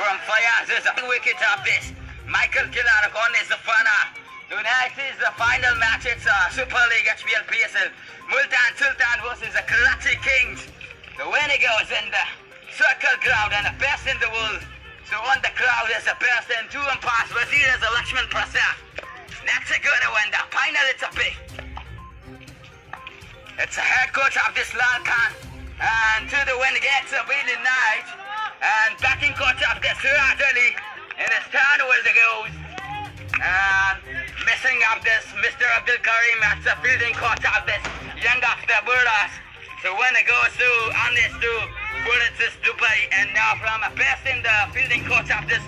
from Fires is a wicket of this. Michael Killaracon is the funner. Tonight is the final match. It's a Super League HBL PSL. Multan Sultan versus the Karachi Kings. The winner goes in the circle ground and the best in the world. So on the crowd is the best and 2 umpires. Wazir is the Lakshman Prasad. Next a good one. The final it's a big. It's the head coach of this Lal Khan. And to the win gets a Billy Knight. And batting coach of the Surat Ali. In his turn with the goes. And missing of this Mr. Abdul Karim as the fielding coach of this young of the Burdas. So when it goes to Anis to Bullets Dubai and now from a best in the fielding coach of this